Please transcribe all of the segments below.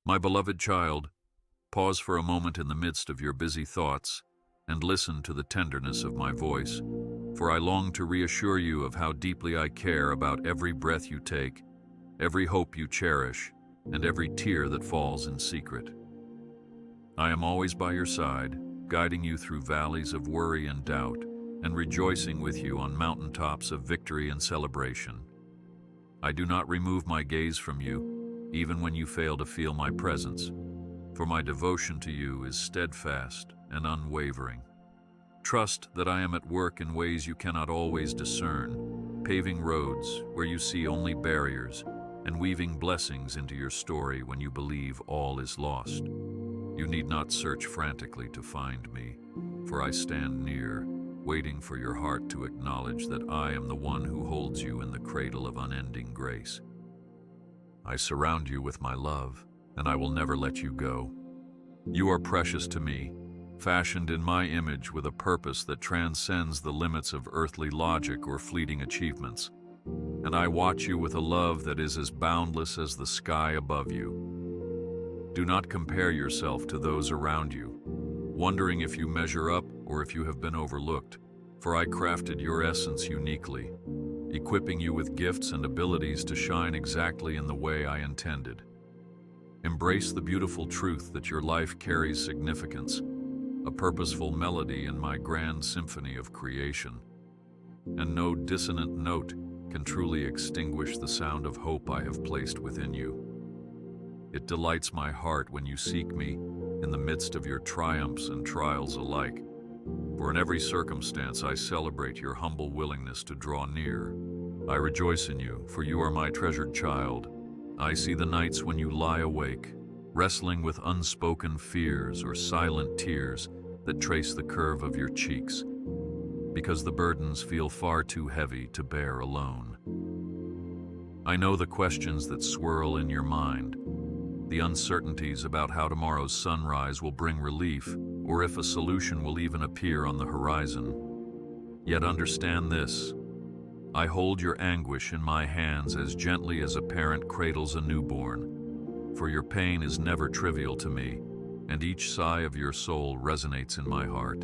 My beloved child, pause for a moment in the midst of your busy thoughts and listen to the tenderness of my voice, for I long to reassure you of how deeply I care about every breath you take, every hope you cherish, and every tear that falls in secret. I am always by your side, guiding you through valleys of worry and doubt, and rejoicing with you on mountaintops of victory and celebration. I do not remove my gaze from you, even when you fail to feel my presence, for my devotion to you is steadfast and unwavering. Trust that I am at work in ways you cannot always discern, paving roads where you see only barriers, and weaving blessings into your story when you believe all is lost. You need not search frantically to find me, for I stand near, waiting for your heart to acknowledge that I am the one who holds you in the cradle of unending grace. I surround you with my love, and I will never let you go. You are precious to me, fashioned in my image with a purpose that transcends the limits of earthly logic or fleeting achievements. And I watch you with a love that is as boundless as the sky above you. Do not compare yourself to those around you, wondering if you measure up or if you have been overlooked, for I crafted your essence uniquely, equipping you with gifts and abilities to shine exactly in the way I intended. Embrace the beautiful truth that your life carries significance, a purposeful melody in my grand symphony of creation. And no dissonant note can truly extinguish the sound of hope I have placed within you. It delights my heart when you seek me in the midst of your triumphs and trials alike. For in every circumstance I celebrate your humble willingness to draw near. I rejoice in you, for you are my treasured child. I see the nights when you lie awake, wrestling with unspoken fears or silent tears that trace the curve of your cheeks, because the burdens feel far too heavy to bear alone. I know the questions that swirl in your mind, the uncertainties about how tomorrow's sunrise will bring relief, or if a solution will even appear on the horizon. Yet understand this: I hold your anguish in my hands as gently as a parent cradles a newborn, for your pain is never trivial to me, and each sigh of your soul resonates in my heart.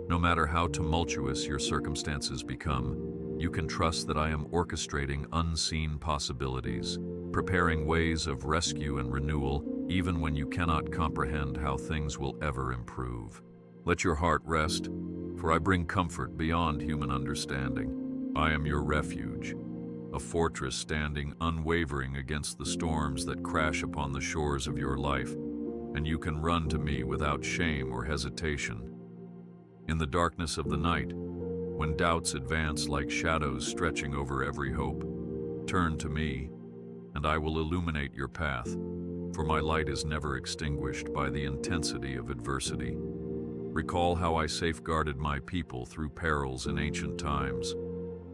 No matter how tumultuous your circumstances become, you can trust that I am orchestrating unseen possibilities, preparing ways of rescue and renewal, even when you cannot comprehend how things will ever improve. Let your heart rest, for I bring comfort beyond human understanding. I am your refuge, a fortress standing unwavering against the storms that crash upon the shores of your life, and you can run to me without shame or hesitation. In the darkness of the night, when doubts advance like shadows stretching over every hope, turn to me, and I will illuminate your path, for my light is never extinguished by the intensity of adversity. Recall how I safeguarded my people through perils in ancient times,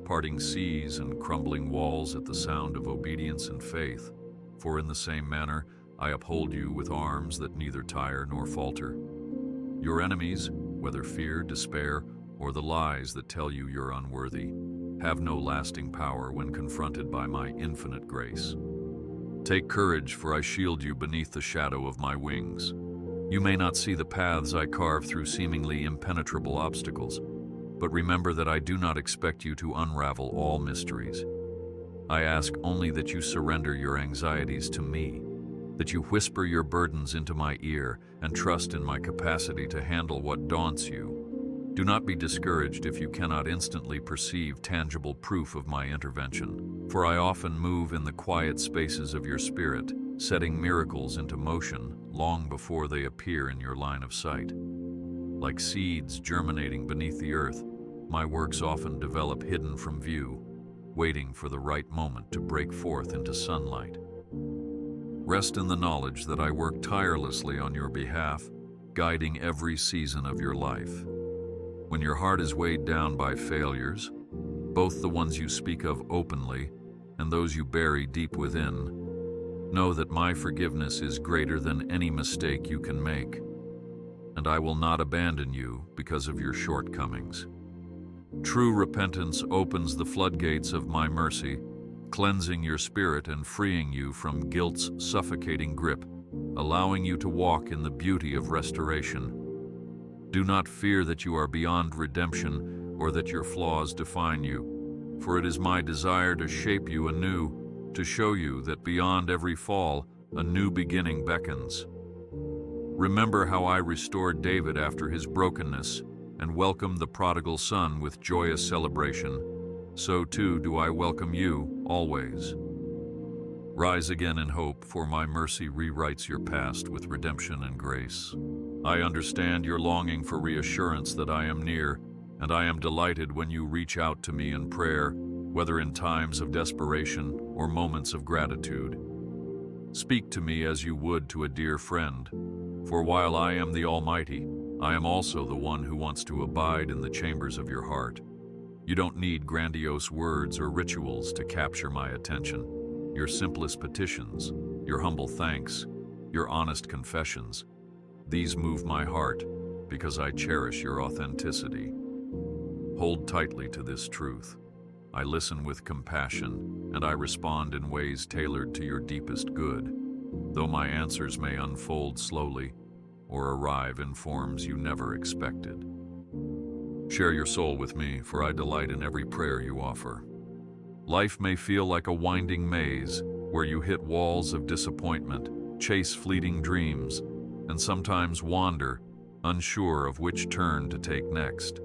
parting seas and crumbling walls at the sound of obedience and faith, for in the same manner I uphold you with arms that neither tire nor falter. Your enemies, whether fear, despair, or the lies that tell you you're unworthy, have no lasting power when confronted by my infinite grace. Take courage, for I shield you beneath the shadow of my wings. You may not see the paths I carve through seemingly impenetrable obstacles, but remember that I do not expect you to unravel all mysteries. I ask only that you surrender your anxieties to me, that you whisper your burdens into my ear and trust in my capacity to handle what daunts you. Do not be discouraged if you cannot instantly perceive tangible proof of my intervention, for I often move in the quiet spaces of your spirit, setting miracles into motion long before they appear in your line of sight. Like seeds germinating beneath the earth, my works often develop hidden from view, waiting for the right moment to break forth into sunlight. Rest in the knowledge that I work tirelessly on your behalf, guiding every season of your life. When your heart is weighed down by failures, both the ones you speak of openly and those you bury deep within, know that my forgiveness is greater than any mistake you can make, and I will not abandon you because of your shortcomings. True repentance opens the floodgates of my mercy, cleansing your spirit and freeing you from guilt's suffocating grip. allowing you to walk in the beauty of restoration. Do not fear that you are beyond redemption or that your flaws define you, for it is my desire to shape you anew, to show you that beyond every fall, a new beginning beckons. Remember how I restored David after his brokenness and welcomed the prodigal son with joyous celebration. So too do I welcome you always. Rise again in hope, for my mercy rewrites your past with redemption and grace. I understand your longing for reassurance that I am near, and I am delighted when you reach out to me in prayer, whether in times of desperation or moments of gratitude. Speak to me as you would to a dear friend, for while I am the Almighty, I am also the one who wants to abide in the chambers of your heart. You don't need grandiose words or rituals to capture my attention. Your simplest petitions, your humble thanks, your honest confessions, these move my heart because I cherish your authenticity. Hold tightly to this truth. I listen with compassion, and I respond in ways tailored to your deepest good, though my answers may unfold slowly or arrive in forms you never expected. Share your soul with me, for I delight in every prayer you offer. Life may feel like a winding maze where you hit walls of disappointment, chase fleeting dreams, and sometimes wander, unsure of which turn to take next.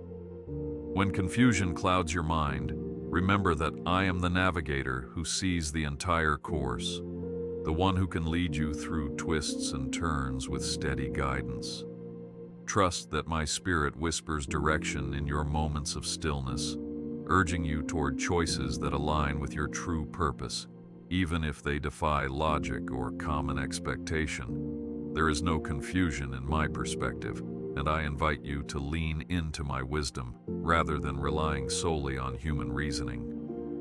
When confusion clouds your mind, remember that I am the navigator who sees the entire course, the one who can lead you through twists and turns with steady guidance. Trust that my spirit whispers direction in your moments of stillness, urging you toward choices that align with your true purpose, even if they defy logic or common expectation. There is no confusion in my perspective, and I invite you to lean into my wisdom rather than relying solely on human reasoning.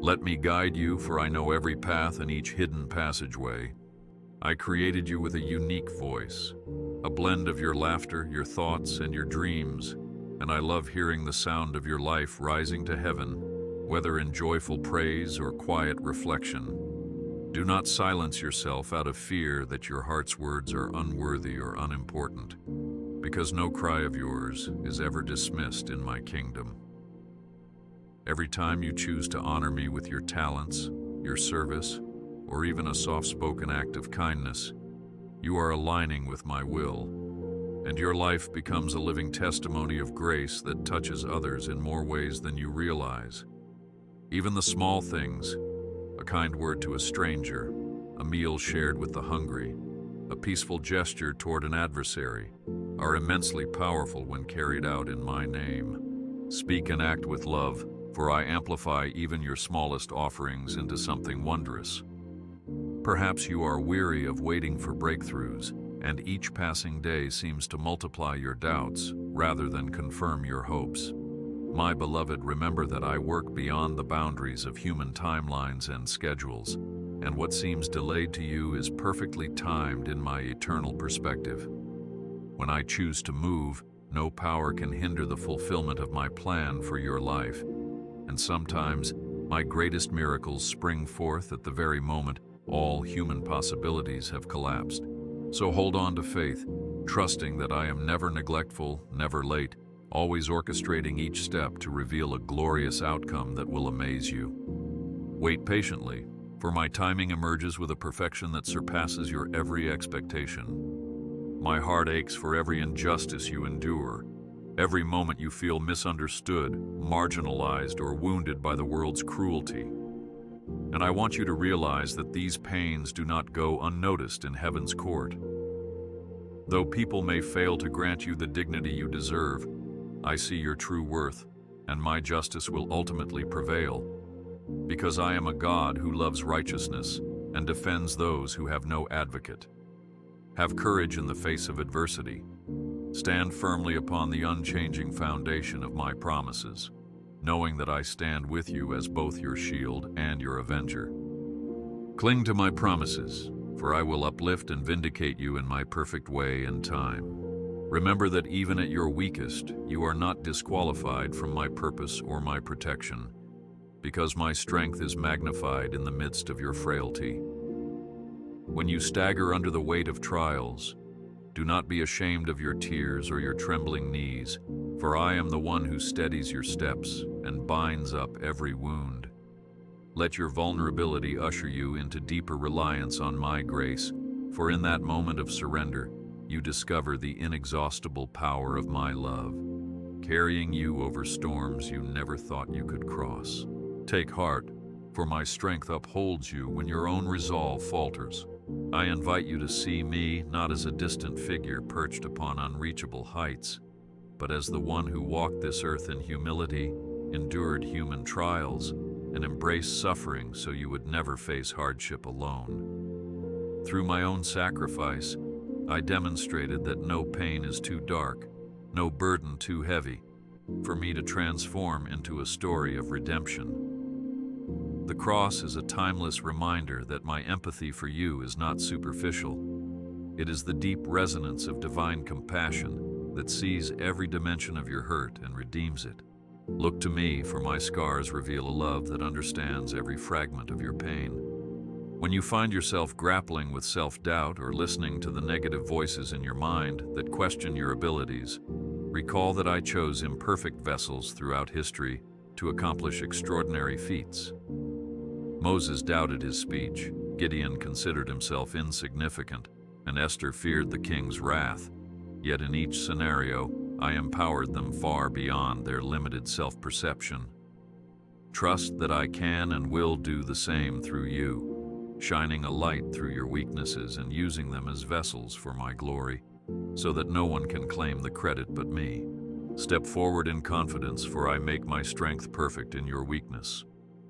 Let me guide you, for I know every path and each hidden passageway. I created you with a unique voice, a blend of your laughter, your thoughts, and your dreams, and I love hearing the sound of your life rising to heaven, whether in joyful praise or quiet reflection. Do not silence yourself out of fear that your heart's words are unworthy or unimportant, because no cry of yours is ever dismissed in my kingdom. Every time you choose to honor me with your talents, your service, or even a soft-spoken act of kindness, you are aligning with my will, and your life becomes a living testimony of grace that touches others in more ways than you realize. Even the small things, a kind word to a stranger, a meal shared with the hungry, a peaceful gesture toward an adversary, are immensely powerful when carried out in my name. Speak and act with love, for I amplify even your smallest offerings into something wondrous. Perhaps you are weary of waiting for breakthroughs, and each passing day seems to multiply your doubts rather than confirm your hopes. My beloved, remember that I work beyond the boundaries of human timelines and schedules, and what seems delayed to you is perfectly timed in my eternal perspective. When I choose to move, no power can hinder the fulfillment of my plan for your life, and sometimes my greatest miracles spring forth at the very moment all human possibilities have collapsed. So hold on to faith, trusting that I am never neglectful, never late, always orchestrating each step to reveal a glorious outcome that will amaze you. Wait patiently, for my timing emerges with a perfection that surpasses your every expectation. My heart aches for every injustice you endure, every moment you feel misunderstood, marginalized, or wounded by the world's cruelty. And I want you to realize that these pains do not go unnoticed in heaven's court. Though people may fail to grant you the dignity you deserve, I see your true worth, and my justice will ultimately prevail. Because I am a God who loves righteousness and defends those who have no advocate. Have courage in the face of adversity. Stand firmly upon the unchanging foundation of my promises, knowing that I stand with you as both your shield and your avenger. Cling to my promises, for I will uplift and vindicate you in my perfect way and time. Remember that even at your weakest, you are not disqualified from my purpose or my protection, because my strength is magnified in the midst of your frailty. When you stagger under the weight of trials, do not be ashamed of your tears or your trembling knees, for I am the one who steadies your steps and binds up every wound. Let your vulnerability usher you into deeper reliance on my grace, for in that moment of surrender, you discover the inexhaustible power of my love, carrying you over storms you never thought you could cross. Take heart, for my strength upholds you when your own resolve falters. I invite you to see me not as a distant figure perched upon unreachable heights, but as the one who walked this earth in humility, endured human trials, and embraced suffering so you would never face hardship alone. Through my own sacrifice, I demonstrated that no pain is too dark, no burden too heavy, for me to transform into a story of redemption. The cross is a timeless reminder that my empathy for you is not superficial. It is the deep resonance of divine compassion that sees every dimension of your hurt and redeems it. Look to me, for my scars reveal a love that understands every fragment of your pain. When you find yourself grappling with self-doubt or listening to the negative voices in your mind that question your abilities, recall that I chose imperfect vessels throughout history to accomplish extraordinary feats. Moses doubted his speech, Gideon considered himself insignificant, and Esther feared the king's wrath. Yet in each scenario, I empowered them far beyond their limited self-perception. Trust that I can and will do the same through you, shining a light through your weaknesses and using them as vessels for my glory, so that no one can claim the credit but me. Step forward in confidence, for I make my strength perfect in your weakness.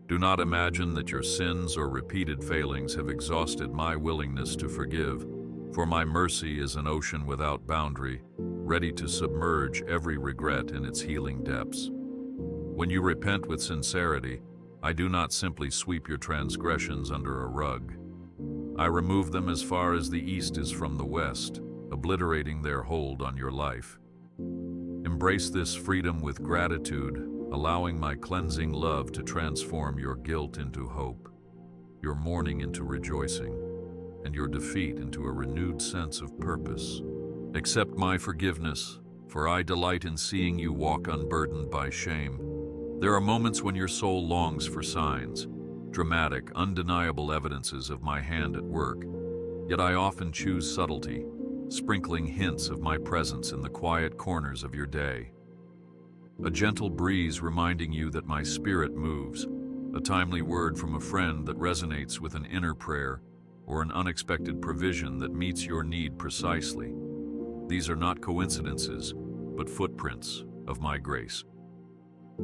Do not imagine that your sins or repeated failings have exhausted my willingness to forgive, for my mercy is an ocean without boundary, ready to submerge every regret in its healing depths. When you repent with sincerity, I do not simply sweep your transgressions under a rug. I remove them as far as the east is from the west, obliterating their hold on your life. Embrace this freedom with gratitude, allowing my cleansing love to transform your guilt into hope, your mourning into rejoicing, and your defeat into a renewed sense of purpose. Accept my forgiveness, for I delight in seeing you walk unburdened by shame. There are moments when your soul longs for signs, dramatic, undeniable evidences of my hand at work, yet I often choose subtlety, sprinkling hints of my presence in the quiet corners of your day. A gentle breeze reminding you that my spirit moves, a timely word from a friend that resonates with an inner prayer, or an unexpected provision that meets your need precisely. These are not coincidences, but footprints of my grace.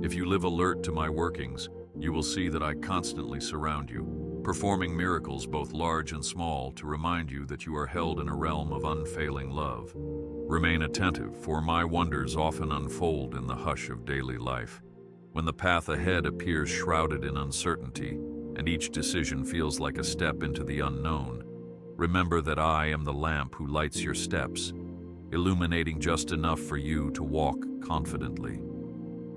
If you live alert to my workings, you will see that I constantly surround you, performing miracles both large and small to remind you that you are held in a realm of unfailing love. Remain attentive, for my wonders often unfold in the hush of daily life, when the path ahead appears shrouded in uncertainty, and each decision feels like a step into the unknown. Remember that I am the lamp who lights your steps, illuminating just enough for you to walk confidently.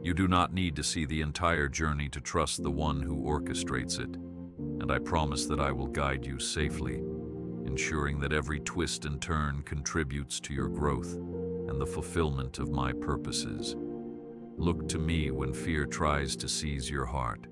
You do not need to see the entire journey to trust the one who orchestrates it, and I promise that I will guide you safely, ensuring that every twist and turn contributes to your growth and the fulfillment of my purposes. Look to me when fear tries to seize your heart,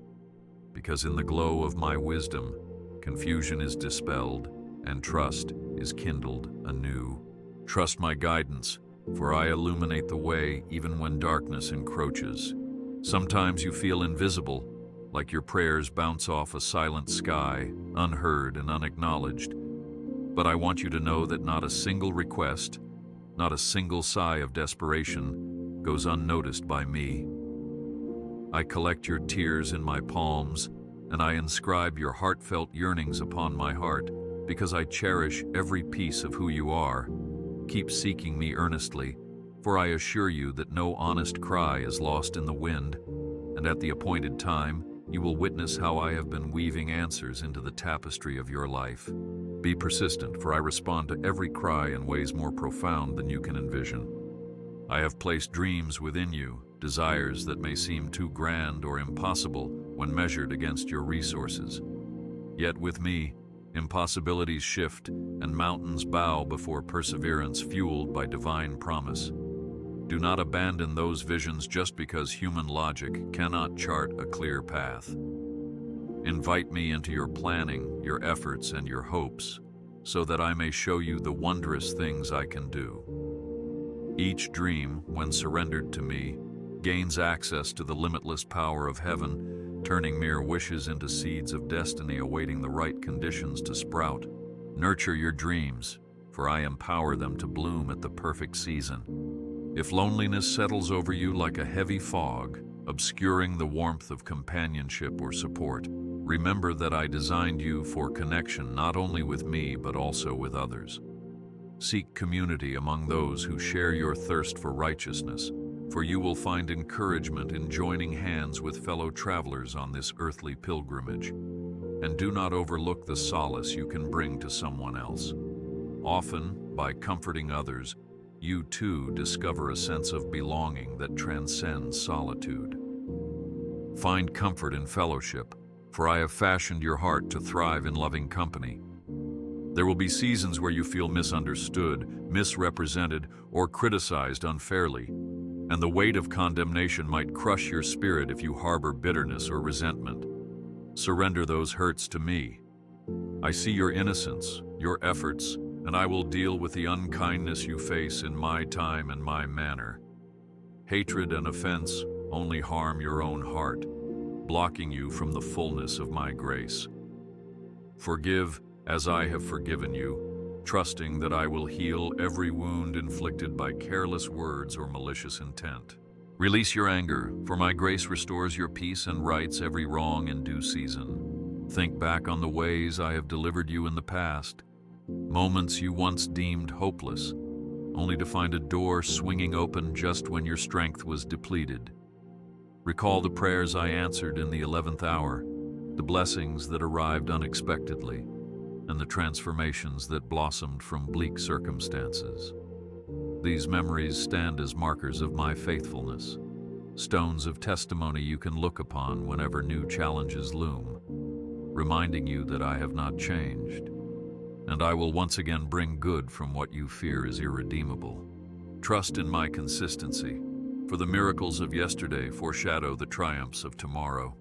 because in the glow of my wisdom, confusion is dispelled and trust is kindled anew. Trust my guidance, for I illuminate the way even when darkness encroaches. Sometimes you feel invisible, like your prayers bounce off a silent sky, unheard and unacknowledged. But I want you to know that not a single request, not a single sigh of desperation goes unnoticed by me. I collect your tears in my palms, and I inscribe your heartfelt yearnings upon my heart, because I cherish every piece of who you are. Keep seeking me earnestly, for I assure you that no honest cry is lost in the wind, and at the appointed time, you will witness how I have been weaving answers into the tapestry of your life. Be persistent, for I respond to every cry in ways more profound than you can envision. I have placed dreams within you, desires that may seem too grand or impossible when measured against your resources. Yet with me, Impossibilities shift, and mountains bow before perseverance fueled by divine promise. Do not abandon those visions just because human logic cannot chart a clear path. Invite me into your planning, your efforts, and your hopes, so that I may show you the wondrous things I can do. Each dream, when surrendered to me, gains access to the limitless power of heaven, turning mere wishes into seeds of destiny awaiting the right conditions to sprout. Nurture your dreams, for I empower them to bloom at the perfect season. If loneliness settles over you like a heavy fog, obscuring the warmth of companionship or support, remember that I designed you for connection not only with me but also with others. Seek community among those who share your thirst for righteousness, for you will find encouragement in joining hands with fellow travelers on this earthly pilgrimage. And do not overlook the solace you can bring to someone else. Often, by comforting others, you too discover a sense of belonging that transcends solitude. Find comfort in fellowship, for I have fashioned your heart to thrive in loving company. There will be seasons where you feel misunderstood, misrepresented, or criticized unfairly, and the weight of condemnation might crush your spirit if you harbor bitterness or resentment. Surrender those hurts to me. I see your innocence, your efforts, and I will deal with the unkindness you face in my time and my manner. Hatred and offense only harm your own heart, blocking you from the fullness of my grace. Forgive as I have forgiven you, trusting that I will heal every wound inflicted by careless words or malicious intent. Release your anger, for my grace restores your peace and rights every wrong in due season. Think back on the ways I have delivered you in the past, moments you once deemed hopeless, only to find a door swinging open just when your strength was depleted. Recall the prayers I answered in the 11th hour, the blessings that arrived unexpectedly, and the transformations that blossomed from bleak circumstances. These memories stand as markers of my faithfulness, stones of testimony you can look upon whenever new challenges loom, reminding you that I have not changed. And I will once again bring good from what you fear is irredeemable. Trust in my consistency, for the miracles of yesterday foreshadow the triumphs of tomorrow.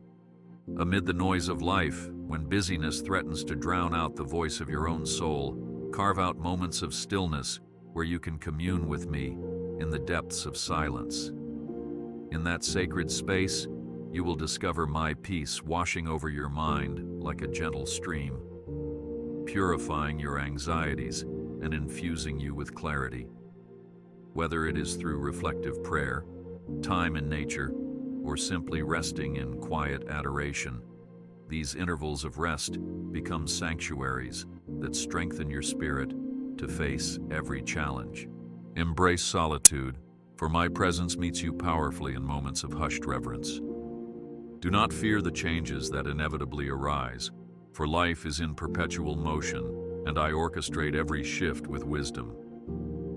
Amid the noise of life, when busyness threatens to drown out the voice of your own soul, carve out moments of stillness where you can commune with me in the depths of silence. In that sacred space, you will discover my peace washing over your mind like a gentle stream, purifying your anxieties and infusing you with clarity. Whether it is through reflective prayer, time in nature, or simply resting in quiet adoration, these intervals of rest become sanctuaries that strengthen your spirit to face every challenge. Embrace solitude, for my presence meets you powerfully in moments of hushed reverence. Do not fear the changes that inevitably arise, for life is in perpetual motion, and I orchestrate every shift with wisdom.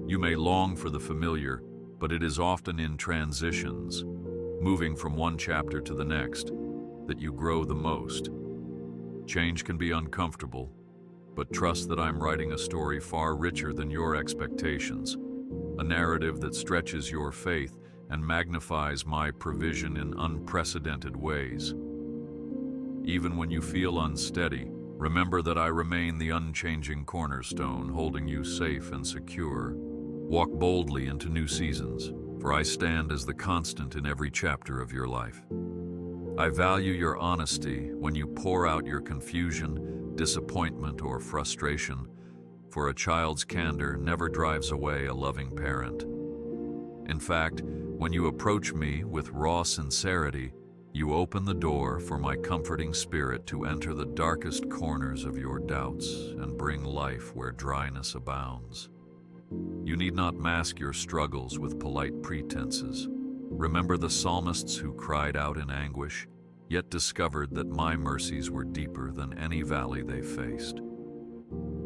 You may long for the familiar, but it is often in transitions, moving from one chapter to the next, that you grow the most. Change can be uncomfortable, but trust that I'm writing a story far richer than your expectations, a narrative that stretches your faith and magnifies my provision in unprecedented ways. Even when you feel unsteady, remember that I remain the unchanging cornerstone, holding you safe and secure. Walk boldly into new seasons, for I stand as the constant in every chapter of your life. I value your honesty when you pour out your confusion, disappointment, or frustration, for a child's candor never drives away a loving parent. In fact, when you approach me with raw sincerity, you open the door for my comforting spirit to enter the darkest corners of your doubts and bring life where dryness abounds. You need not mask your struggles with polite pretenses. Remember the psalmists who cried out in anguish, yet discovered that my mercies were deeper than any valley they faced.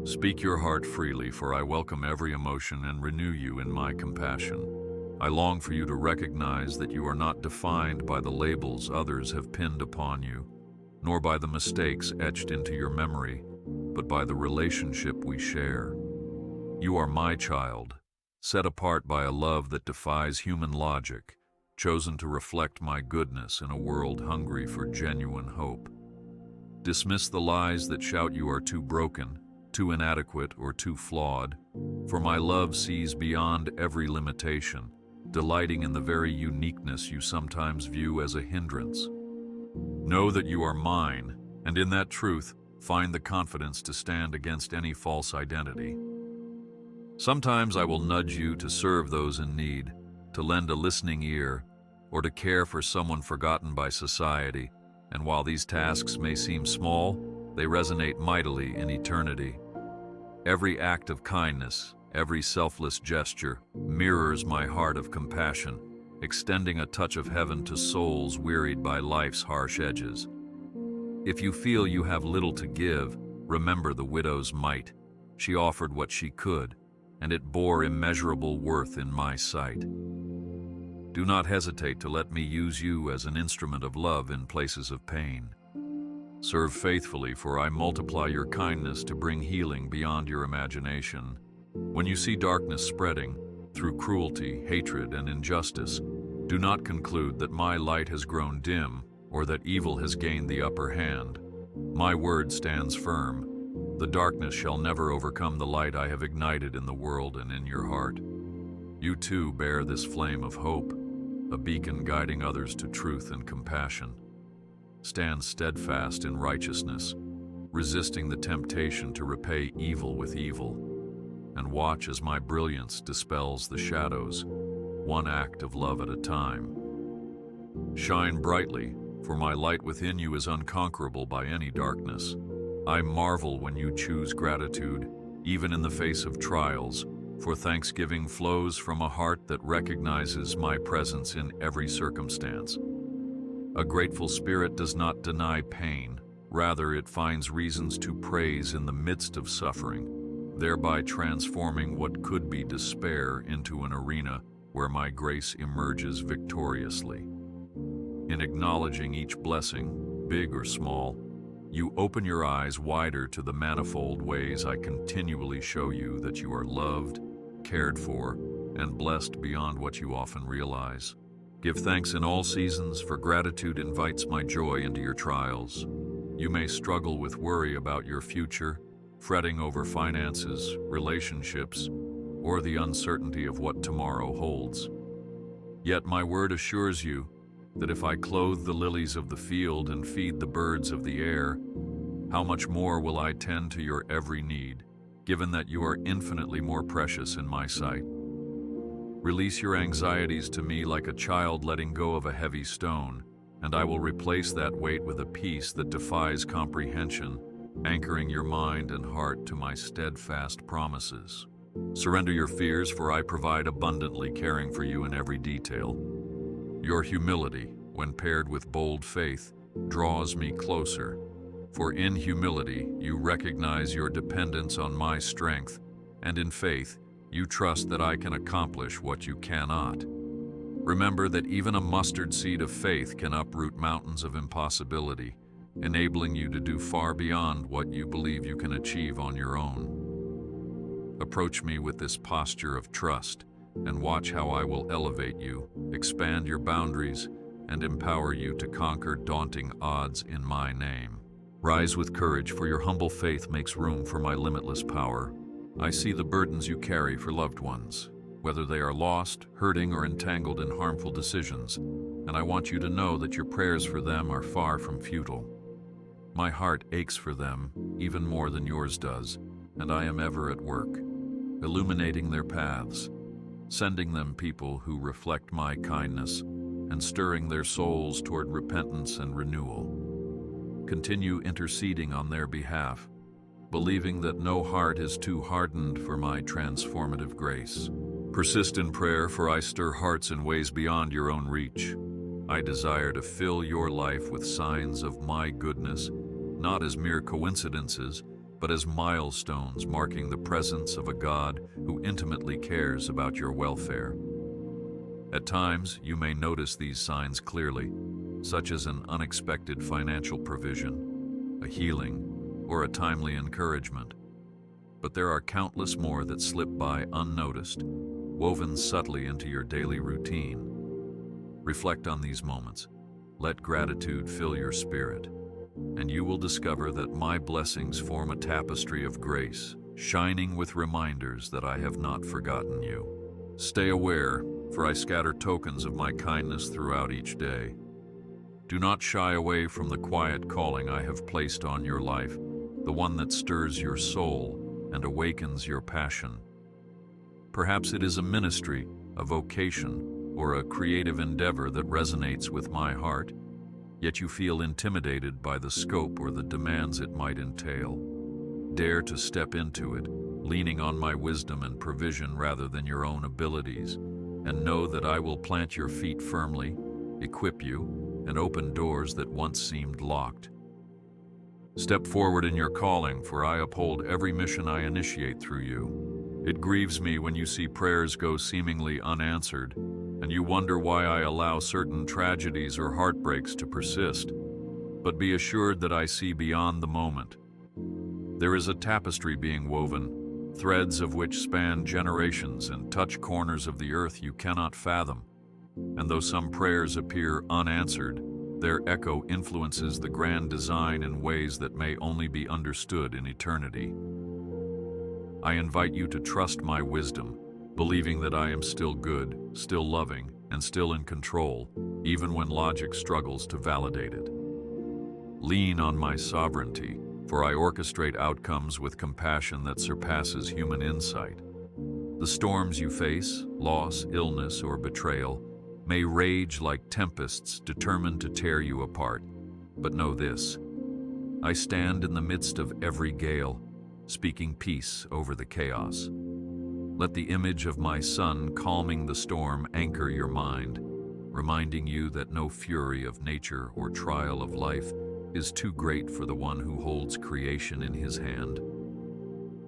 Speak your heart freely, for I welcome every emotion and renew you in my compassion. I long for you to recognize that you are not defined by the labels others have pinned upon you, nor by the mistakes etched into your memory, but by the relationship we share. You are my child, set apart by a love that defies human logic, chosen to reflect my goodness in a world hungry for genuine hope. Dismiss the lies that shout you are too broken, too inadequate, or too flawed, for my love sees beyond every limitation, delighting in the very uniqueness you sometimes view as a hindrance. Know that you are mine, and in that truth, find the confidence to stand against any false identity. Sometimes I will nudge you to serve those in need, to lend a listening ear, or to care for someone forgotten by society, and while these tasks may seem small, they resonate mightily in eternity. Every act of kindness, every selfless gesture, mirrors my heart of compassion, extending a touch of heaven to souls wearied by life's harsh edges. If you feel you have little to give, remember the widow's mite. She offered what she could, and it bore immeasurable worth in my sight. Do not hesitate to let me use you as an instrument of love in places of pain. Serve faithfully, for I multiply your kindness to bring healing beyond your imagination. When you see darkness spreading, through cruelty, hatred, and injustice, do not conclude that my light has grown dim or that evil has gained the upper hand. My word stands firm. The darkness shall never overcome the light I have ignited in the world and in your heart. You too bear this flame of hope, a beacon guiding others to truth and compassion. Stand steadfast in righteousness, resisting the temptation to repay evil with evil, and watch as my brilliance dispels the shadows, one act of love at a time. Shine brightly, for my light within you is unconquerable by any darkness. I marvel when you choose gratitude, even in the face of trials, for thanksgiving flows from a heart that recognizes my presence in every circumstance. A grateful spirit does not deny pain, rather it finds reasons to praise in the midst of suffering, thereby transforming what could be despair into an arena where my grace emerges victoriously. In acknowledging each blessing, big or small, you open your eyes wider to the manifold ways I continually show you that you are loved, cared for, and blessed beyond what you often realize. Give thanks in all seasons, for gratitude invites my joy into your trials. You may struggle with worry about your future, fretting over finances, relationships, or the uncertainty of what tomorrow holds. Yet my word assures you that if I clothe the lilies of the field and feed the birds of the air, how much more will I tend to your every need, given that you are infinitely more precious in my sight. Release your anxieties to me like a child letting go of a heavy stone, and I will replace that weight with a peace that defies comprehension, anchoring your mind and heart to my steadfast promises. Surrender your fears, for I provide abundantly, caring for you in every detail. Your humility, when paired with bold faith, draws me closer, for in humility you recognize your dependence on my strength, and in faith you trust that I can accomplish what you cannot. Remember that even a mustard seed of faith can uproot mountains of impossibility, enabling you to do far beyond what you believe you can achieve on your own. Approach me with this posture of trust, and watch how I will elevate you, expand your boundaries, and empower you to conquer daunting odds in my name. Rise with courage, for your humble faith makes room for my limitless power. I see the burdens you carry for loved ones, whether they are lost, hurting, or entangled in harmful decisions, and I want you to know that your prayers for them are far from futile. My heart aches for them, even more than yours does, and I am ever at work, illuminating their paths, sending them people who reflect my kindness, and stirring their souls toward repentance and renewal. Continue interceding on their behalf, believing that no heart is too hardened for my transformative grace. Persist in prayer, for I stir hearts in ways beyond your own reach. I desire to fill your life with signs of my goodness, not as mere coincidences, but as milestones marking the presence of a God who intimately cares about your welfare. At times, you may notice these signs clearly, such as an unexpected financial provision, a healing, or a timely encouragement. But there are countless more that slip by unnoticed, woven subtly into your daily routine. Reflect on these moments. Let gratitude fill your spirit, and you will discover that my blessings form a tapestry of grace, shining with reminders that I have not forgotten you. Stay aware, for I scatter tokens of my kindness throughout each day. Do not shy away from the quiet calling I have placed on your life, the one that stirs your soul and awakens your passion. Perhaps it is a ministry, a vocation, or a creative endeavor that resonates with my heart, yet you feel intimidated by the scope or the demands it might entail. Dare to step into it, leaning on my wisdom and provision rather than your own abilities, and know that I will plant your feet firmly, equip you, and open doors that once seemed locked. Step forward in your calling, for I uphold every mission I initiate through you. It grieves me when you see prayers go seemingly unanswered, and you wonder why I allow certain tragedies or heartbreaks to persist. But be assured that I see beyond the moment. There is a tapestry being woven, threads of which span generations and touch corners of the earth you cannot fathom. And though some prayers appear unanswered, their echo influences the grand design in ways that may only be understood in eternity. I invite you to trust my wisdom, believing that I am still good, still loving, and still in control, even when logic struggles to validate it. Lean on my sovereignty, for I orchestrate outcomes with compassion that surpasses human insight. The storms you face, loss, illness, or betrayal, may rage like tempests determined to tear you apart. But know this: I stand in the midst of every gale, speaking peace over the chaos. Let the image of my Son calming the storm anchor your mind, reminding you that no fury of nature or trial of life is too great for the one who holds creation in his hand.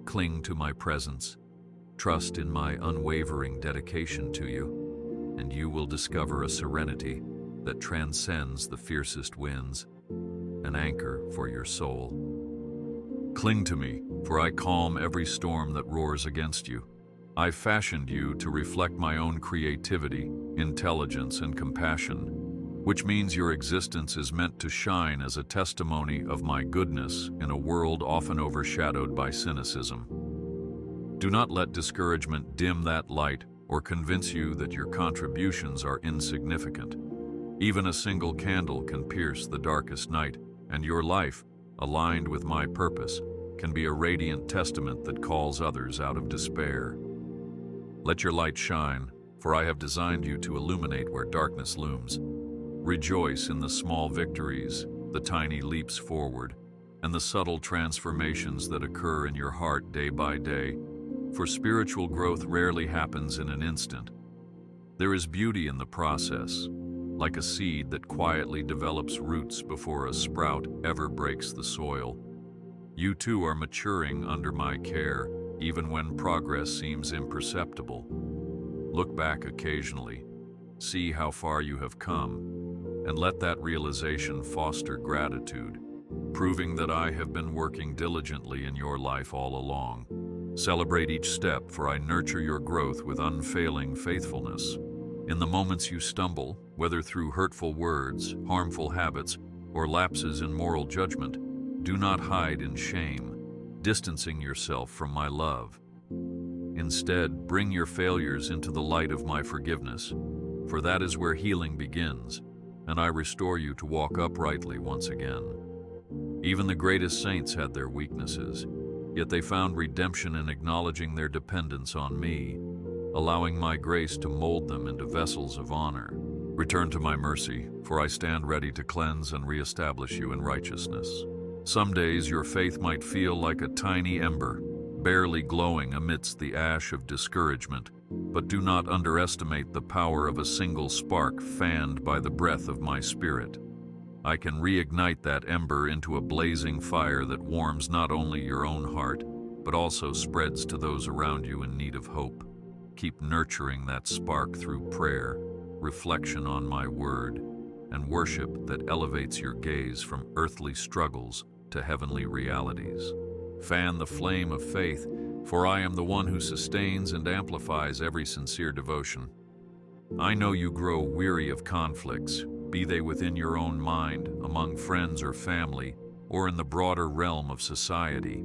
Cling to my presence, trust in my unwavering dedication to you, and you will discover a serenity that transcends the fiercest winds, an anchor for your soul. Cling to me, for I calm every storm that roars against you. I fashioned you to reflect my own creativity, intelligence, and compassion, which means your existence is meant to shine as a testimony of my goodness in a world often overshadowed by cynicism. Do not let discouragement dim that light or convince you that your contributions are insignificant. Even a single candle can pierce the darkest night, and your life, aligned with my purpose, can be a radiant testament that calls others out of despair. Let your light shine, for I have designed you to illuminate where darkness looms. Rejoice in the small victories, the tiny leaps forward, and the subtle transformations that occur in your heart day by day, for spiritual growth rarely happens in an instant. There is beauty in the process, like a seed that quietly develops roots before a sprout ever breaks the soil. You too are maturing under my care, even when progress seems imperceptible. Look back occasionally, see how far you have come, and let that realization foster gratitude, proving that I have been working diligently in your life all along. Celebrate each step, for I nurture your growth with unfailing faithfulness. In the moments you stumble, whether through hurtful words, harmful habits, or lapses in moral judgment, do not hide in shame, distancing yourself from my love. Instead, bring your failures into the light of my forgiveness, for that is where healing begins, and I restore you to walk uprightly once again. Even the greatest saints had their weaknesses, yet they found redemption in acknowledging their dependence on me, allowing my grace to mold them into vessels of honor. Return to my mercy, for I stand ready to cleanse and reestablish you in righteousness. Some days your faith might feel like a tiny ember, barely glowing amidst the ash of discouragement, but do not underestimate the power of a single spark fanned by the breath of my Spirit. I can reignite that ember into a blazing fire that warms not only your own heart, but also spreads to those around you in need of hope. Keep nurturing that spark through prayer, reflection on my word, and worship that elevates your gaze from earthly struggles to heavenly realities. Fan the flame of faith, for I am the one who sustains and amplifies every sincere devotion. I know you grow weary of conflicts, be they within your own mind, among friends or family, or in the broader realm of society.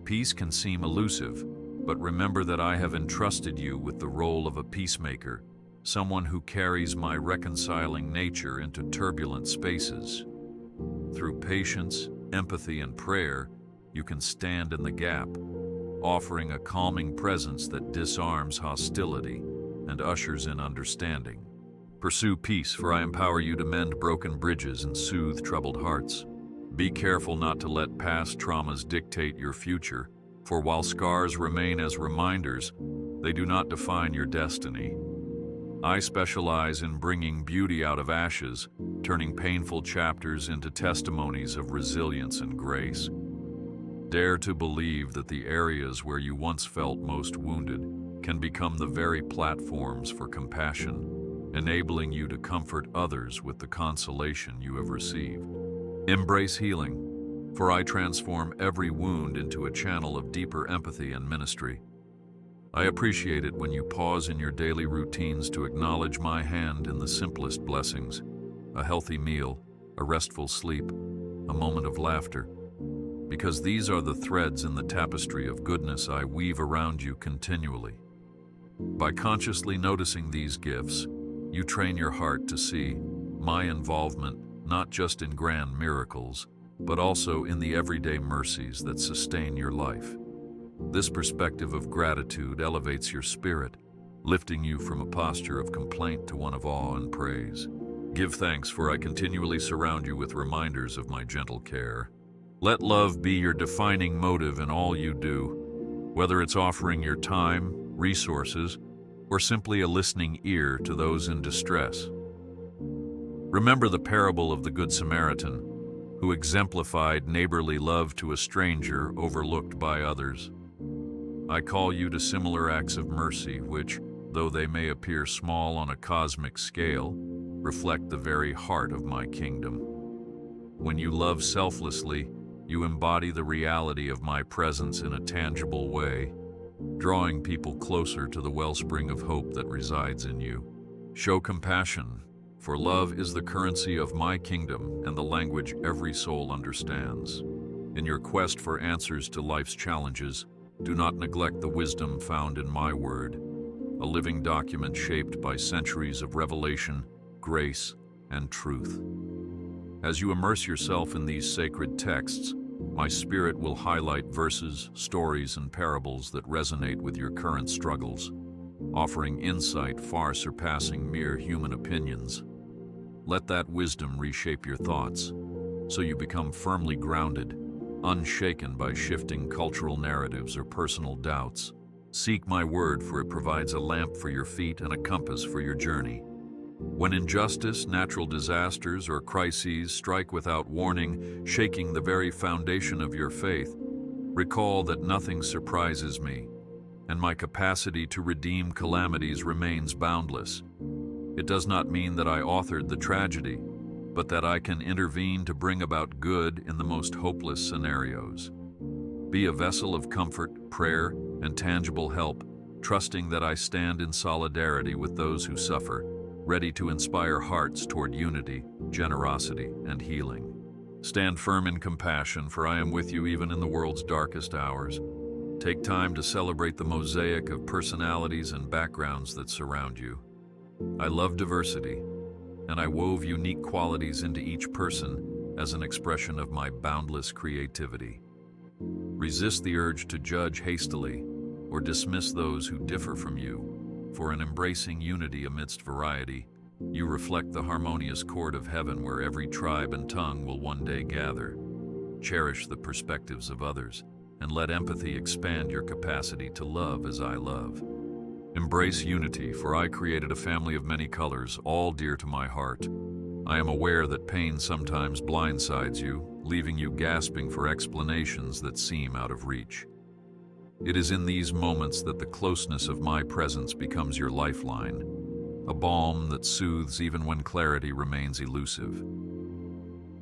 Peace can seem elusive, but remember that I have entrusted you with the role of a peacemaker, someone who carries my reconciling nature into turbulent spaces. Through patience, empathy, and prayer, you can stand in the gap, offering a calming presence that disarms hostility and ushers in understanding. Pursue peace, for I empower you to mend broken bridges and soothe troubled hearts. Be careful not to let past traumas dictate your future, for while scars remain as reminders, they do not define your destiny. I specialize in bringing beauty out of ashes, turning painful chapters into testimonies of resilience and grace. Dare to believe that the areas where you once felt most wounded can become the very platforms for compassion, enabling you to comfort others with the consolation you have received. Embrace healing, for I transform every wound into a channel of deeper empathy and ministry. I appreciate it when you pause in your daily routines to acknowledge my hand in the simplest blessings: a healthy meal, a restful sleep, a moment of laughter. Because these are the threads in the tapestry of goodness I weave around you continually. By consciously noticing these gifts, you train your heart to see my involvement not just in grand miracles, but also in the everyday mercies that sustain your life. This perspective of gratitude elevates your spirit, lifting you from a posture of complaint to one of awe and praise. Give thanks, for I continually surround you with reminders of my gentle care. Let love be your defining motive in all you do, whether it's offering your time, resources, or simply a listening ear to those in distress. Remember the parable of the Good Samaritan, who exemplified neighborly love to a stranger overlooked by others. I call you to similar acts of mercy which, though they may appear small on a cosmic scale, reflect the very heart of my kingdom. When you love selflessly, you embody the reality of my presence in a tangible way, drawing people closer to the wellspring of hope that resides in you. Show compassion, for love is the currency of my kingdom and the language every soul understands. In your quest for answers to life's challenges, do not neglect the wisdom found in my word, a living document shaped by centuries of revelation, grace, and truth. As you immerse yourself in these sacred texts, my spirit will highlight verses, stories, and parables that resonate with your current struggles, offering insight far surpassing mere human opinions. Let that wisdom reshape your thoughts, so you become firmly grounded, unshaken by shifting cultural narratives or personal doubts. Seek my word, for it provides a lamp for your feet and a compass for your journey. When injustice, natural disasters, or crises strike without warning, shaking the very foundation of your faith, recall that nothing surprises me, and my capacity to redeem calamities remains boundless. It does not mean that I authored the tragedy, but that I can intervene to bring about good in the most hopeless scenarios. Be a vessel of comfort, prayer, and tangible help, trusting that I stand in solidarity with those who suffer, ready to inspire hearts toward unity, generosity, and healing. Stand firm in compassion, for I am with you even in the world's darkest hours. Take time to celebrate the mosaic of personalities and backgrounds that surround you. I love diversity, and I wove unique qualities into each person as an expression of my boundless creativity. Resist the urge to judge hastily or dismiss those who differ from you, for in embracing unity amidst variety, you reflect the harmonious chord of heaven where every tribe and tongue will one day gather. Cherish the perspectives of others, and let empathy expand your capacity to love as I love. Embrace unity, for I created a family of many colors, all dear to my heart. I am aware that pain sometimes blindsides you, leaving you gasping for explanations that seem out of reach. It is in these moments that the closeness of my presence becomes your lifeline, a balm that soothes even when clarity remains elusive.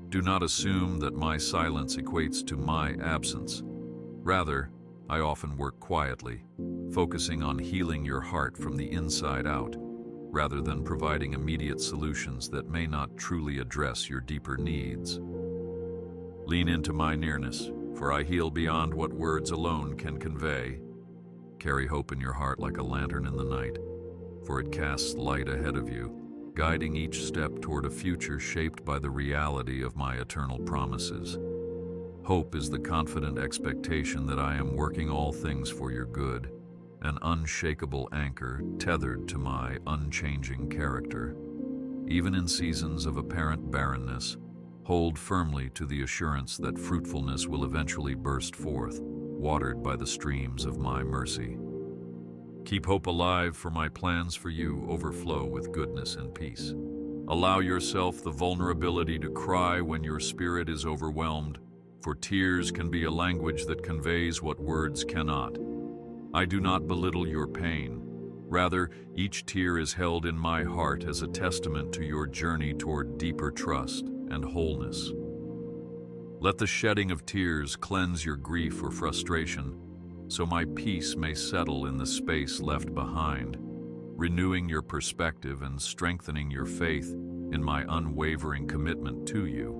Do not assume that my silence equates to my absence. Rather, I often work quietly, focusing on healing your heart from the inside out, rather than providing immediate solutions that may not truly address your deeper needs. Lean into my nearness, for I heal beyond what words alone can convey. Carry hope in your heart like a lantern in the night, for it casts light ahead of you, guiding each step toward a future shaped by the reality of my eternal promises. Hope is the confident expectation that I am working all things for your good, an unshakable anchor tethered to my unchanging character. Even in seasons of apparent barrenness, hold firmly to the assurance that fruitfulness will eventually burst forth, watered by the streams of my mercy. Keep hope alive, for my plans for you overflow with goodness and peace. Allow yourself the vulnerability to cry when your spirit is overwhelmed, for tears can be a language that conveys what words cannot. I do not belittle your pain. Rather, each tear is held in my heart as a testament to your journey toward deeper trust and wholeness. Let the shedding of tears cleanse your grief or frustration, so my peace may settle in the space left behind, renewing your perspective and strengthening your faith in my unwavering commitment to you.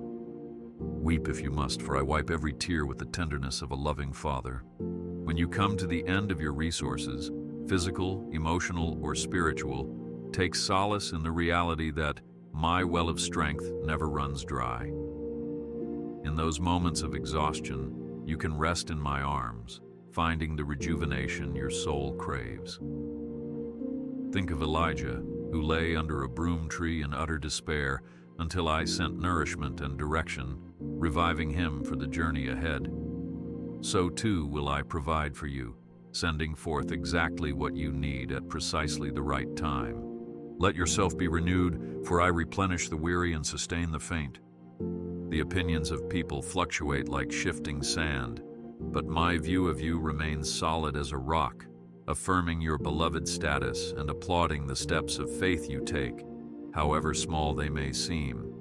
Weep if you must, for I wipe every tear with the tenderness of a loving father. When you come to the end of your resources, physical, emotional, or spiritual, take solace in the reality that my well of strength never runs dry. In those moments of exhaustion, you can rest in my arms, finding the rejuvenation your soul craves. Think of Elijah, who lay under a broom tree in utter despair until I sent nourishment and direction, reviving him for the journey ahead. So too will I provide for you, sending forth exactly what you need at precisely the right time. Let yourself be renewed, for I replenish the weary and sustain the faint. The opinions of people fluctuate like shifting sand, but my view of you remains solid as a rock, affirming your beloved status and applauding the steps of faith you take, however small they may seem.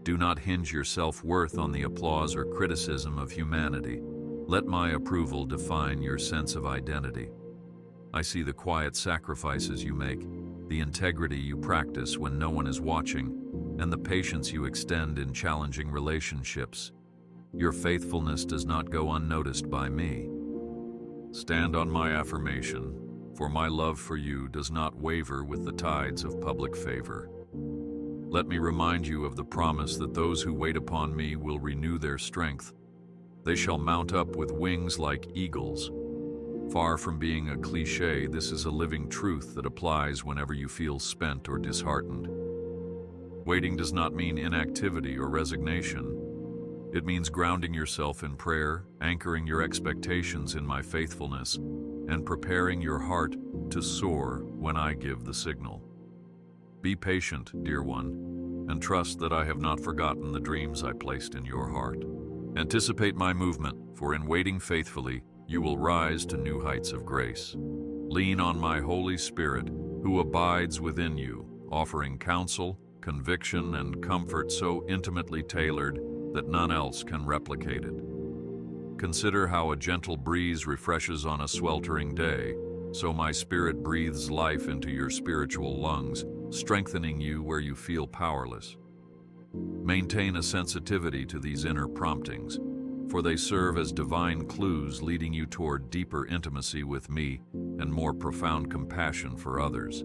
Do not hinge your self-worth on the applause or criticism of humanity. Let my approval define your sense of identity. I see the quiet sacrifices you make, the integrity you practice when no one is watching, and the patience you extend in challenging relationships. Your faithfulness does not go unnoticed by me. Stand on my affirmation, for my love for you does not waver with the tides of public favor. Let me remind you of the promise that those who wait upon me will renew their strength. They shall mount up with wings like eagles. Far from being a cliché, this is a living truth that applies whenever you feel spent or disheartened. Waiting does not mean inactivity or resignation. It means grounding yourself in prayer, anchoring your expectations in my faithfulness, and preparing your heart to soar when I give the signal. Be patient, dear one, and trust that I have not forgotten the dreams I placed in your heart. Anticipate my movement, for in waiting faithfully, you will rise to new heights of grace. Lean on my Holy Spirit, who abides within you, offering counsel, conviction, and comfort so intimately tailored that none else can replicate it. Consider how a gentle breeze refreshes on a sweltering day, so my spirit breathes life into your spiritual lungs, strengthening you where you feel powerless. Maintain a sensitivity to these inner promptings, for they serve as divine clues leading you toward deeper intimacy with me and more profound compassion for others.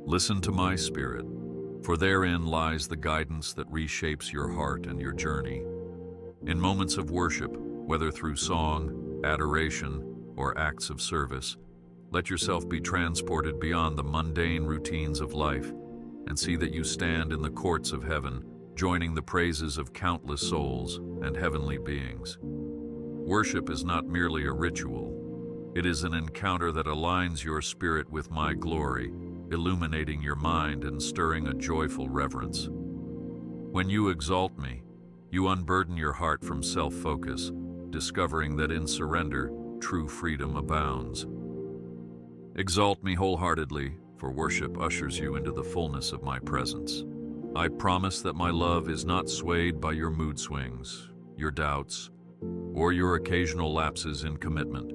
Listen to my spirit, for therein lies the guidance that reshapes your heart and your journey. In moments of worship, whether through song, adoration, or acts of service, let yourself be transported beyond the mundane routines of life and see that you stand in the courts of heaven, joining the praises of countless souls and heavenly beings. Worship is not merely a ritual. It is an encounter that aligns your spirit with my glory, illuminating your mind and stirring a joyful reverence. When you exalt me, you unburden your heart from self-focus, discovering that in surrender, true freedom abounds. Exalt me wholeheartedly, for worship ushers you into the fullness of my presence. I promise that my love is not swayed by your mood swings, your doubts, or your occasional lapses in commitment.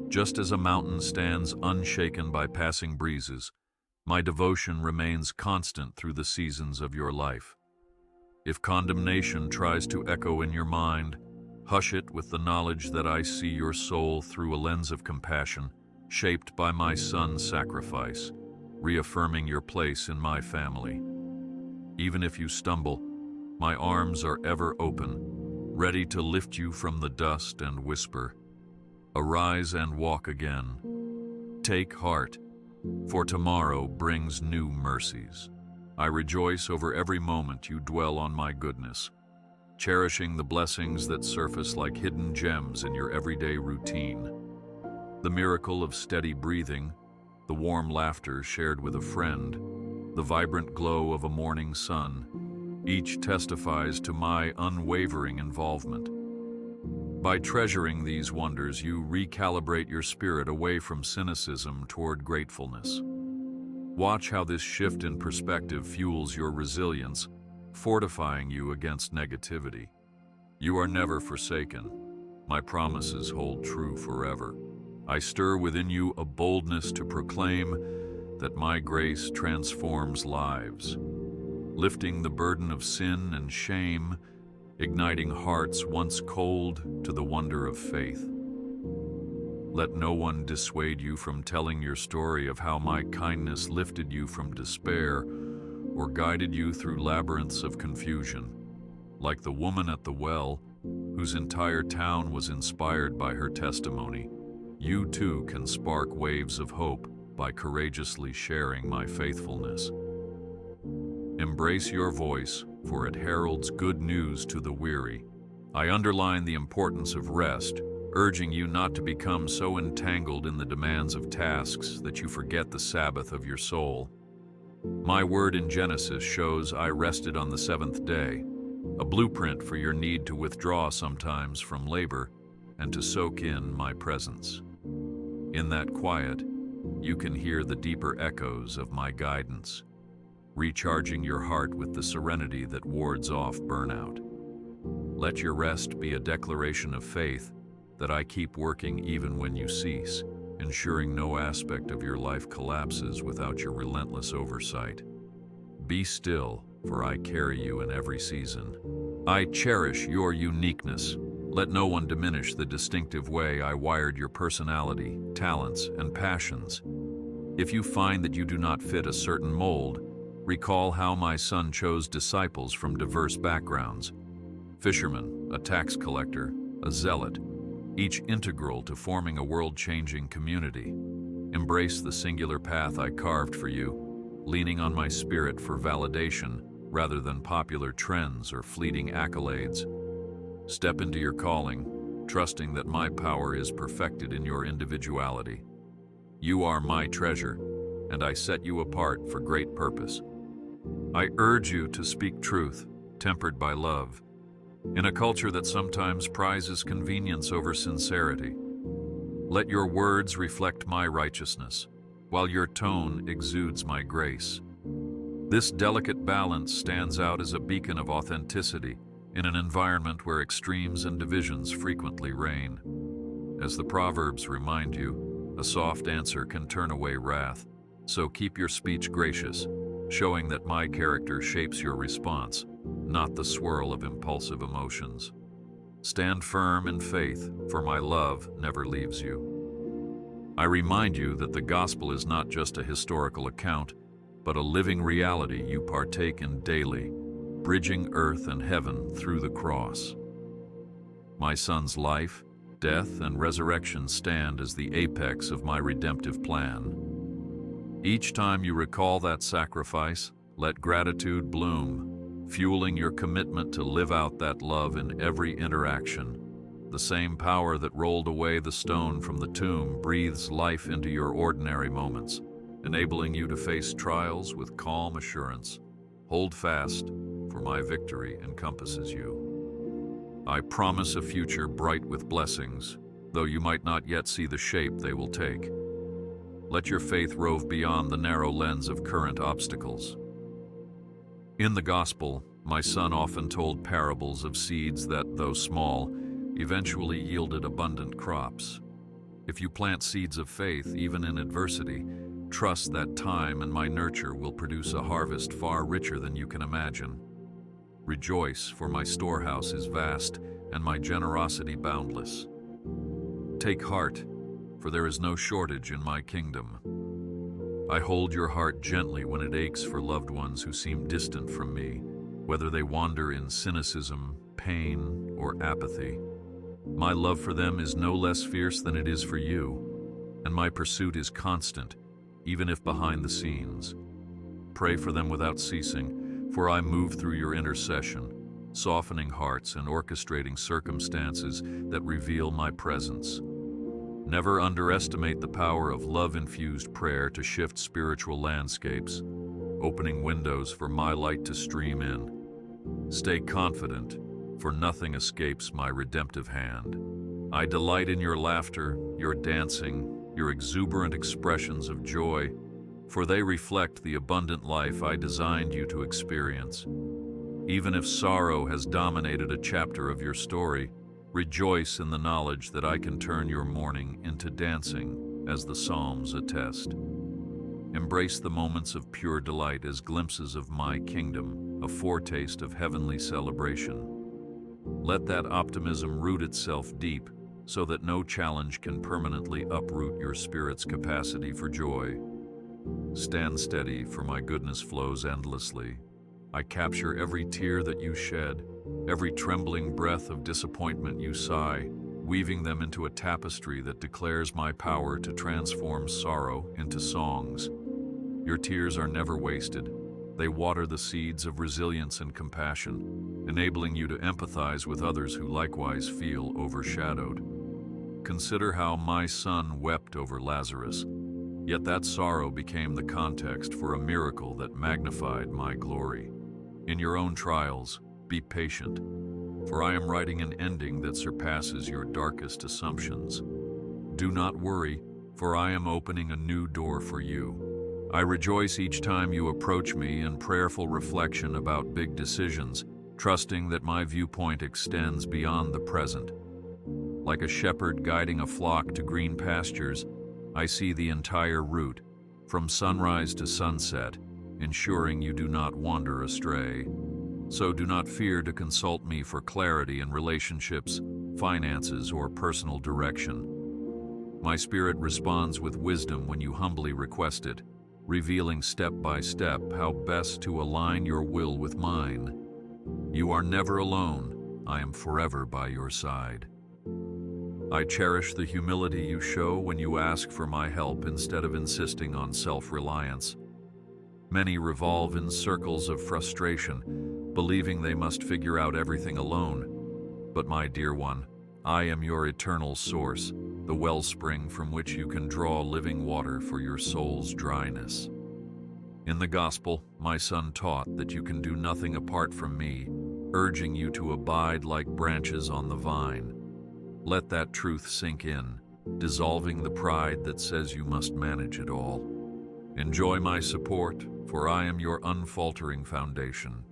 Just as a mountain stands unshaken by passing breezes, my devotion remains constant through the seasons of your life. If condemnation tries to echo in your mind, hush it with the knowledge that I see your soul through a lens of compassion, shaped by my Son's sacrifice, reaffirming your place in my family. Even if you stumble, my arms are ever open, ready to lift you from the dust and whisper, "Arise and walk again. Take heart, for tomorrow brings new mercies." I rejoice over every moment you dwell on my goodness, cherishing the blessings that surface like hidden gems in your everyday routine. The miracle of steady breathing, the warm laughter shared with a friend, the vibrant glow of a morning sun, each testifies to my unwavering involvement. By treasuring these wonders, you recalibrate your spirit away from cynicism toward gratefulness. Watch how this shift in perspective fuels your resilience, fortifying you against negativity. You are never forsaken. My promises hold true forever. I stir within you a boldness to proclaim that my grace transforms lives, lifting the burden of sin and shame, igniting hearts once cold to the wonder of faith. Let no one dissuade you from telling your story of how my kindness lifted you from despair or guided you through labyrinths of confusion. Like the woman at the well, whose entire town was inspired by her testimony, you too can spark waves of hope by courageously sharing my faithfulness. Embrace your voice, for it heralds good news to the weary. I underline the importance of rest, urging you not to become so entangled in the demands of tasks that you forget the Sabbath of your soul. My word in Genesis shows I rested on the seventh day, a blueprint for your need to withdraw sometimes from labor and to soak in my presence. In that quiet, you can hear the deeper echoes of my guidance, recharging your heart with the serenity that wards off burnout. Let your rest be a declaration of faith that I keep working even when you cease, ensuring no aspect of your life collapses without your relentless oversight. Be still, for I carry you in every season. I cherish your uniqueness. Let no one diminish the distinctive way I wired your personality, talents, and passions. If you find that you do not fit a certain mold, recall how my Son chose disciples from diverse backgrounds: fisherman, a tax collector, a zealot, each integral to forming a world-changing community. Embrace the singular path I carved for you, leaning on my spirit for validation rather than popular trends or fleeting accolades. Step into your calling, trusting that my power is perfected in your individuality. You are my treasure, and I set you apart for great purpose. I urge you to speak truth, tempered by love, in a culture that sometimes prizes convenience over sincerity. Let your words reflect my righteousness, while your tone exudes my grace. This delicate balance stands out as a beacon of authenticity in an environment where extremes and divisions frequently reign. As the Proverbs remind you, a soft answer can turn away wrath, so keep your speech gracious, showing that my character shapes your response, not the swirl of impulsive emotions. Stand firm in faith, for my love never leaves you. I remind you that the gospel is not just a historical account, but a living reality you partake in daily, bridging earth and heaven through the cross. My Son's life, death, and resurrection stand as the apex of my redemptive plan. Each time you recall that sacrifice, let gratitude bloom, fueling your commitment to live out that love in every interaction. The same power that rolled away the stone from the tomb breathes life into your ordinary moments, enabling you to face trials with calm assurance. Hold fast, for my victory encompasses you. I promise a future bright with blessings, though you might not yet see the shape they will take. Let your faith rove beyond the narrow lens of current obstacles. In the Gospel, my son often told parables of seeds that, though small, eventually yielded abundant crops. If you plant seeds of faith, even in adversity, trust that time and my nurture will produce a harvest far richer than you can imagine. Rejoice, for my storehouse is vast and my generosity boundless. Take heart, for there is no shortage in my kingdom. I hold your heart gently when it aches for loved ones who seem distant from me, whether they wander in cynicism, pain, or apathy. My love for them is no less fierce than it is for you, and my pursuit is constant, even if behind the scenes. Pray for them without ceasing, for I move through your intercession, softening hearts and orchestrating circumstances that reveal my presence. Never underestimate the power of love-infused prayer to shift spiritual landscapes, opening windows for my light to stream in. Stay confident, for nothing escapes my redemptive hand. I delight in your laughter, your dancing, your exuberant expressions of joy, for they reflect the abundant life I designed you to experience. Even if sorrow has dominated a chapter of your story, rejoice in the knowledge that I can turn your mourning into dancing, as the Psalms attest. Embrace the moments of pure delight as glimpses of my kingdom, a foretaste of heavenly celebration. Let that optimism root itself deep, so that no challenge can permanently uproot your spirit's capacity for joy. Stand steady, for my goodness flows endlessly. I capture every tear that you shed, every trembling breath of disappointment you sigh, weaving them into a tapestry that declares my power to transform sorrow into songs. Your tears are never wasted. They water the seeds of resilience and compassion, enabling you to empathize with others who likewise feel overshadowed. Consider how my son wept over Lazarus, yet that sorrow became the context for a miracle that magnified my glory. In your own trials, be patient, for I am writing an ending that surpasses your darkest assumptions. Do not worry, for I am opening a new door for you. I rejoice each time you approach me in prayerful reflection about big decisions, trusting that my viewpoint extends beyond the present. Like a shepherd guiding a flock to green pastures, I see the entire route, from sunrise to sunset, ensuring you do not wander astray. So do not fear to consult me for clarity in relationships, finances, or personal direction. My spirit responds with wisdom when you humbly request it, revealing step by step how best to align your will with mine. You are never alone. I am forever by your side. I cherish the humility you show when you ask for my help instead of insisting on self-reliance. Many revolve in circles of frustration, believing they must figure out everything alone. But my dear one, I am your eternal source, the wellspring from which you can draw living water for your soul's dryness. In the Gospel, my son taught that you can do nothing apart from me, urging you to abide like branches on the vine. Let that truth sink in, dissolving the pride that says you must manage it all. Enjoy my support, for I am your unfaltering foundation.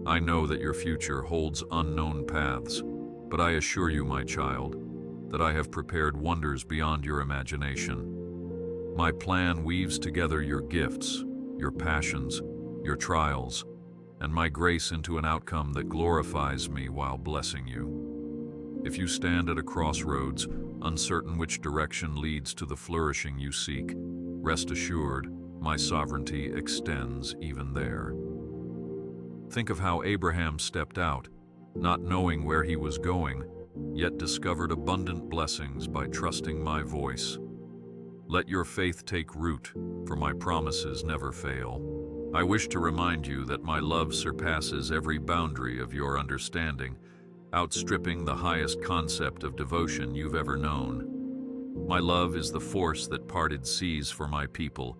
I know that your future holds unknown paths, but I assure you, my child, that I have prepared wonders beyond your imagination. My plan weaves together your gifts, your passions, your trials, and my grace into an outcome that glorifies me while blessing you. If you stand at a crossroads, uncertain which direction leads to the flourishing you seek, rest assured, my sovereignty extends even there. Think of how Abraham stepped out, not knowing where he was going, yet discovered abundant blessings by trusting my voice. Let your faith take root, for my promises never fail. I wish to remind you that my love surpasses every boundary of your understanding, outstripping the highest concept of devotion you've ever known. My love is the force that parted seas for my people,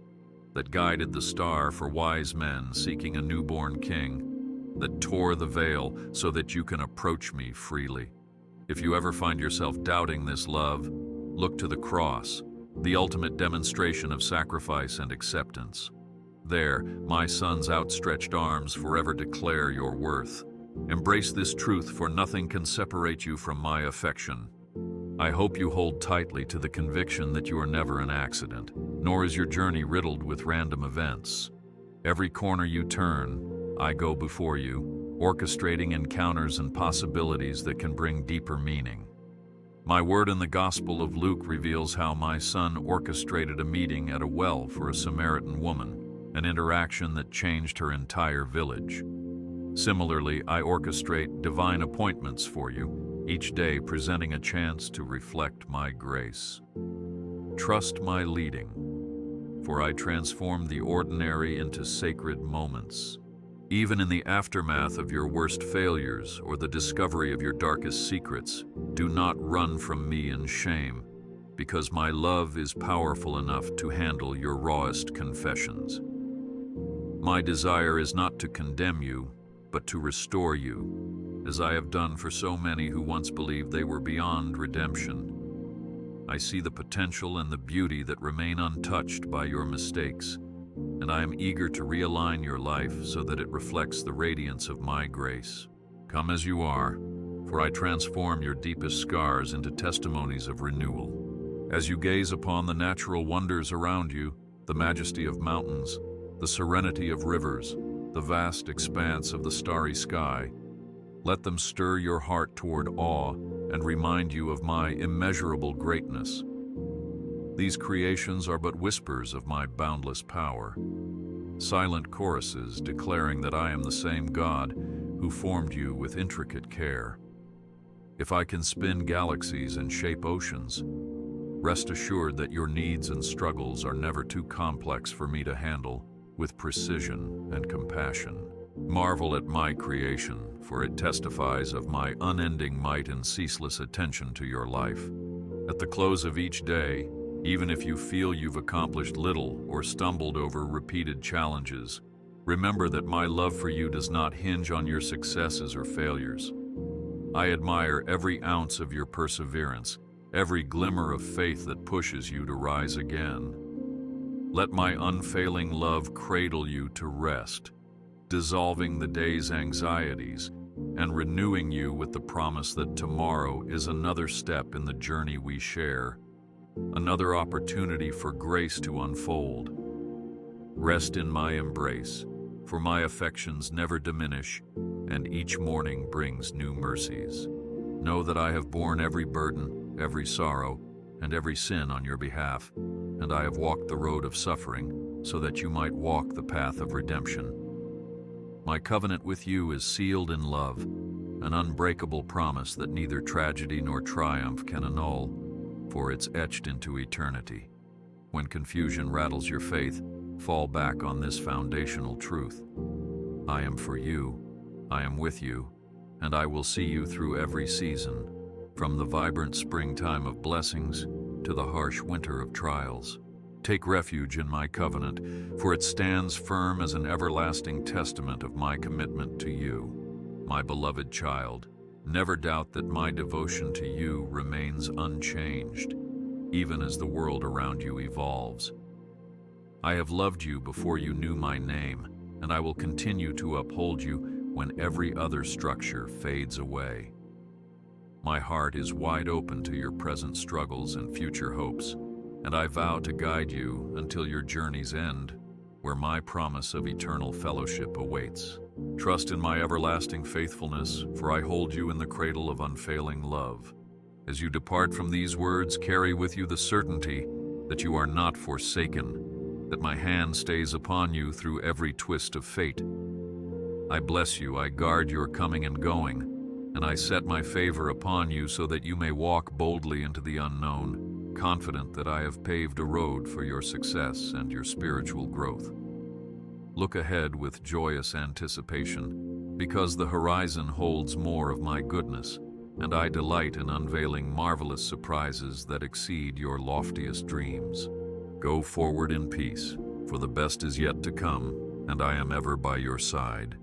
that guided the star for wise men seeking a newborn king, that tore the veil so that you can approach me freely. If you ever find yourself doubting this love, look to the cross, the ultimate demonstration of sacrifice and acceptance. There, my son's outstretched arms forever declare your worth. Embrace this truth, for nothing can separate you from my affection. I hope you hold tightly to the conviction that you are never an accident, nor is your journey riddled with random events. Every corner you turn, I go before you, orchestrating encounters and possibilities that can bring deeper meaning. My word in the Gospel of Luke reveals how my son orchestrated a meeting at a well for a Samaritan woman, an interaction that changed her entire village. Similarly, I orchestrate divine appointments for you, each day presenting a chance to reflect my grace. Trust my leading, for I transform the ordinary into sacred moments. Even in the aftermath of your worst failures or the discovery of your darkest secrets, do not run from me in shame, because my love is powerful enough to handle your rawest confessions. My desire is not to condemn you, but to restore you, as I have done for so many who once believed they were beyond redemption. I see the potential and the beauty that remain untouched by your mistakes, and I am eager to realign your life so that it reflects the radiance of my grace. Come as you are, for I transform your deepest scars into testimonies of renewal. As you gaze upon the natural wonders around you, the majesty of mountains, the serenity of rivers, the vast expanse of the starry sky, let them stir your heart toward awe and remind you of my immeasurable greatness. These creations are but whispers of my boundless power, silent choruses declaring that I am the same God who formed you with intricate care. If I can spin galaxies and shape oceans, rest assured that your needs and struggles are never too complex for me to handle with precision and compassion. Marvel at my creation, for it testifies of my unending might and ceaseless attention to your life. At the close of each day, even if you feel you've accomplished little or stumbled over repeated challenges, remember that my love for you does not hinge on your successes or failures. I admire every ounce of your perseverance, every glimmer of faith that pushes you to rise again. Let my unfailing love cradle you to rest, dissolving the day's anxieties and renewing you with the promise that tomorrow is another step in the journey we share, another opportunity for grace to unfold. Rest in my embrace, for my affections never diminish, and each morning brings new mercies. Know that I have borne every burden, every sorrow, and every sin on your behalf, and I have walked the road of suffering so that you might walk the path of redemption. My covenant with you is sealed in love, an unbreakable promise that neither tragedy nor triumph can annul, for it's etched into eternity. When confusion rattles your faith, fall back on this foundational truth. I am for you, I am with you, and I will see you through every season, from the vibrant springtime of blessings to the harsh winter of trials. Take refuge in my covenant, for it stands firm as an everlasting testament of my commitment to you. My beloved child, never doubt that my devotion to you remains unchanged, even as the world around you evolves. I have loved you before you knew my name, and I will continue to uphold you when every other structure fades away. My heart is wide open to your present struggles and future hopes, and I vow to guide you until your journey's end, where my promise of eternal fellowship awaits. Trust in my everlasting faithfulness, for I hold you in the cradle of unfailing love. As you depart from these words, carry with you the certainty that you are not forsaken, that my hand stays upon you through every twist of fate. I bless you, I guard your coming and going, and I set my favor upon you so that you may walk boldly into the unknown, confident that I have paved a road for your success and your spiritual growth. Look ahead with joyous anticipation, because the horizon holds more of my goodness, and I delight in unveiling marvelous surprises that exceed your loftiest dreams. Go forward in peace, for the best is yet to come, and I am ever by your side.